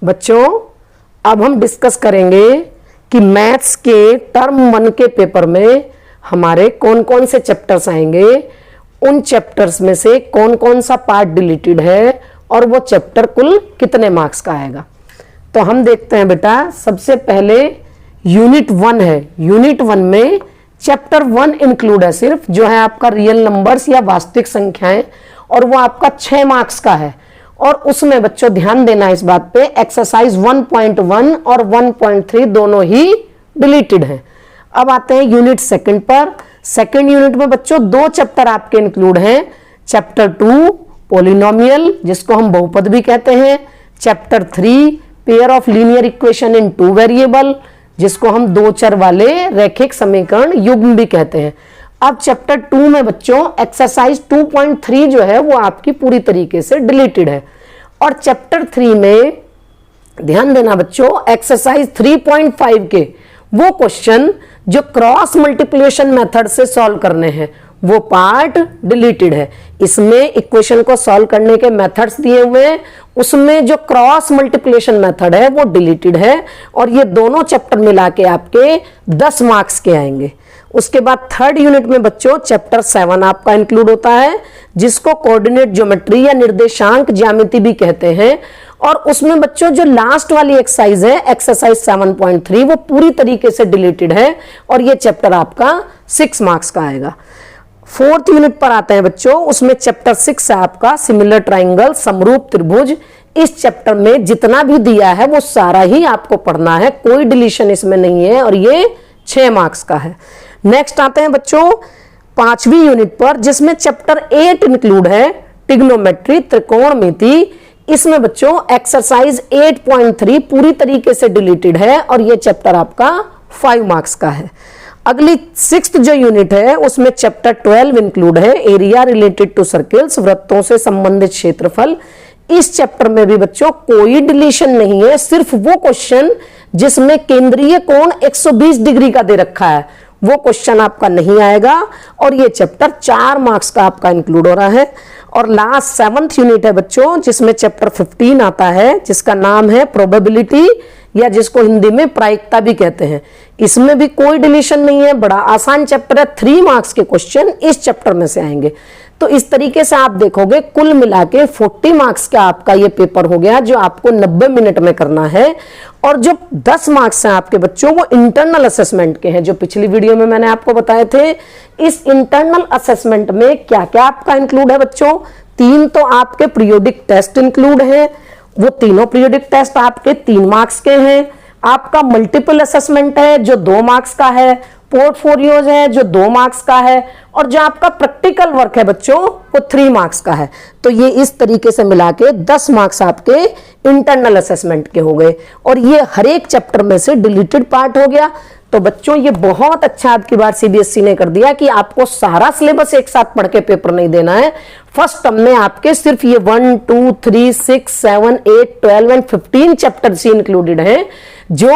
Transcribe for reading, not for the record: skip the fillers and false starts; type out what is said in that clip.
बच्चों अब हम डिस्कस करेंगे कि मैथ्स के टर्म 1 के पेपर में हमारे कौन कौन से चैप्टर्स आएंगे, उन चैप्टर्स में से कौन कौन सा पार्ट डिलीटेड है और वो चैप्टर कुल कितने मार्क्स का आएगा। तो हम देखते हैं बेटा, सबसे पहले यूनिट 1 है। यूनिट 1 में चैप्टर 1 इंक्लूड है सिर्फ, जो है आपका रियल नंबर्स या वास्तविक संख्याएं, और वो आपका 6 मार्क्स का है। और उसमें बच्चों ध्यान देना इस बात पे, एक्सरसाइज 1.1 और 1.3 दोनों ही डिलीटेड हैं। अब आते हैं यूनिट 2 पर। सेकंड यूनिट में बच्चों 2 चैप्टर आपके इंक्लूड हैं। चैप्टर 2 पॉलिनोमियल, जिसको हम बहुपद भी कहते हैं। Chapter 3 pair of linear equation in 2 variable, जिसको हम 2 चर वाले रैखिक समीकरण युग्म भी कहते हैं। अब चैप्टर 2 में बच्चों एक्सरसाइज 2.3 जो है वो आपकी पूरी तरीके से डिलीटेड है। और चैप्टर 3 में ध्यान देना बच्चों, एक्सरसाइज 3.5 के वो क्वेश्चन जो क्रॉस मल्टीप्लिकेशन मेथड से सॉल्व करने हैं, वो पार्ट डिलीटेड है। इसमें इक्वेशन को सॉल्व करने के मेथड्स दिए हुए हैं, उसमें जो क्रॉस मल्टीप्लिकेशन मेथड है वो डिलीटेड है। और ये दोनों चैप्टर मिला के आपके 10 मार्क्स के आएंगे। उसके बाद थर्ड यूनिट में बच्चों चैप्टर 7 आपका इंक्लूड होता है, जिसको कोऑर्डिनेट ज्योमेट्री या निर्देशांक ज्यामिति भी कहते हैं। और उसमें बच्चों जो लास्ट वाली एक्सरसाइज है, एक्सरसाइज 7.3, वो पूरी तरीके से डिलीटेड है और ये चैप्टर आपका 6 मार्क्स का आएगा। फोर्थ यूनिट पर आते हैं बच्चों, उसमें चैप्टर 6 है आपका सिमिलर ट्राइंगल, समरूप त्रिभुज। इस चैप्टर में जितना भी दिया है वो सारा ही आपको पढ़ना है, कोई डिलीशन इसमें नहीं है, और ये 6 मार्क्स का है। नेक्स्ट आते हैं बच्चों 5वीं यूनिट पर, जिसमें चैप्टर 8 इंक्लूड है, ट्रिग्नोमेट्री त्रिकोणमिति। इसमें बच्चों एक्सरसाइज 8.3 पूरी तरीके से डिलीटेड है और ये चैप्टर आपका 5 मार्क्स का है। अगली 6th जो यूनिट है उसमें चैप्टर 12 इंक्लूड है, एरिया रिलेटेड टू सर्किल्स, वृत्तों से संबंधित क्षेत्रफल। इस चैप्टर में भी बच्चों कोई डिलीशन नहीं है, सिर्फ वो क्वेश्चन जिसमें केंद्रीय कोण 120 डिग्री का दे रखा है वो क्वेश्चन आपका नहीं आएगा। और ये चैप्टर 4 मार्क्स का आपका इंक्लूड हो रहा है। और लास्ट 7th यूनिट है बच्चों, जिसमें चैप्टर 15 आता है, जिसका नाम है प्रोबेबिलिटी, या जिसको हिंदी में प्रायिकता भी कहते हैं। इसमें भी कोई डिलीशन नहीं है, बड़ा आसान चैप्टर है। 3 मार्क्स के क्वेश्चन इस चैप्टर में से आएंगे। तो इस तरीके से आप देखोगे कुल मिला के 40 मार्क्स का आपका ये पेपर हो गया, जो आपको 90 मिनट में करना है। और जो 10 मार्क्स हैं आपके बच्चों वो इंटरनल असेसमेंट के हैं, जो पिछली वीडियो में मैंने आपको बताए थे। इस इंटरनल असेसमेंट में क्या क्या आपका इंक्लूड है बच्चों, 3 तो आपके पीरियोडिक टेस्ट इंक्लूड है, वो तीनों पीरियोडिक टेस्ट आपके 3 मार्क्स के हैं। आपका मल्टीपल असेसमेंट है जो 2 मार्क्स का है, पोर्टफोलियोज है जो 2 मार्क्स का है, और जो आपका प्रैक्टिकल वर्क है बच्चों वो 3 मार्क्स का है। तो ये इस तरीके से मिला के 10 मार्क्स आपके इंटरनल असेसमेंट के हो गए। और ये हर एक चैप्टर में से डिलीटेड पार्ट हो गया। तो बच्चों ये बहुत अच्छा आपकी बार सीबीएसई ने कर दिया कि आपको सारा सिलेबस एक साथ पढ़ के पेपर नहीं देना है। फर्स्ट टर्म में आपके सिर्फ ये 1, 2, 3, 6, 7, 8, 12 एंड 15 चैप्टर्स ही इंक्लूडेड हैं, जो